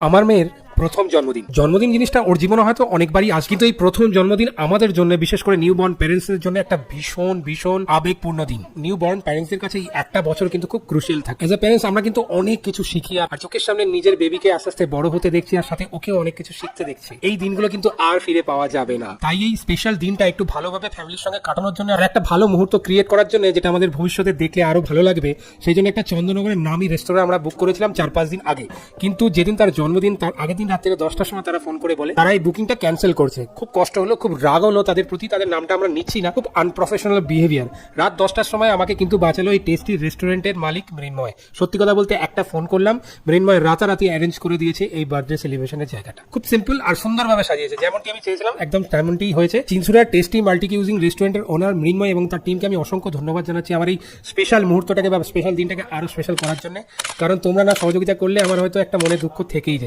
আমার মেয়ের প্রথম জন্মদিন জিনিসটা ওর জীবনে হয়তো অনেকবারই আজ, কিন্তু এই প্রথম জন্মদিন আমাদের জন্য, বিশেষ করে নিউ বর্ন প্যারেন্টসের জন্য একটা ভীষণ ভীষণ আবেগপূর্ণ দিন। নিউ বর্ন প্যারেন্টসদের কাছে এই একটা বছর কিন্তু খুব ক্রুশিয়াল থাকে। এজ এ প্যারেন্টস আমরা কিন্তু অনেক কিছু শিখি, আর চোখের সামনে নিজের বেবিকে আস্তে আস্তে বড় হতে দেখছি, আর সাথে ওকেও অনেক কিছু শিখতে দেখছি। এই দিনগুলো কিন্তু আর ফিরে পাওয়া যাবে না। তাই এই স্পেশাল দিনটা একটু ভালোভাবে ফ্যামিলির সঙ্গে কাটানোর জন্য আর একটা ভালো মুহূর্ত ক্রিয়েট করার জন্য, যেটা আমাদের ভবিষ্যতে দেখলে আরো ভালো লাগবে, সেই জন্য একটা চন্দননগরের নামী রেস্টুরেন্ট আমরা বুক করেছিলাম 4-5 দিন আগে। কিন্তু যেদিন তার জন্মদিন, তার আগের দিন রাত্রে 10টার সময় তারা ফোন করে বলে তারা এই বুকিংটা ক্যান্সেল করছে। খুব কষ্ট হলো, খুব রাগ হলো তাদের প্রতি। তাদের নামটা আমরা নিচ্ছি না, খুব আনপ্রফেশনাল বিহেভিয়ার। রাত 10টার সময় আমাকে কিন্তু বাঁচালো এই টেস্টি রেস্টুরেন্টের মালিক মৃন্ময়। সত্যি কথা বলতে একটা ফোন করলাম, মৃন্ময় রাতারাতি অ্যারেঞ্জ করে দিয়েছে এই বার্থডে সেলিব্রেশনের জায়গাটা। খুব সিম্পল আর সুন্দরভাবে সাজিয়েছে, যেমনটি আমি চেয়েছিলাম একদম তেমনটিই হয়েছে। চিনসুরার টেস্টি মাল্টি কিউজিং রেস্টুরেন্টের ওনার মৃন্ময় এবং তার টিমকে আমি অসংখ্য ধন্যবাদ জানাচ্ছি আমার এই স্পেশাল মুহূর্তটাকে বা স্পেশাল দিনটাকে আরো স্পেশাল করার জন্য। কারণ তোমরা না সহযোগিতা করলে আমার হয়তো একটা মনে দুঃখ থেকেই যেত।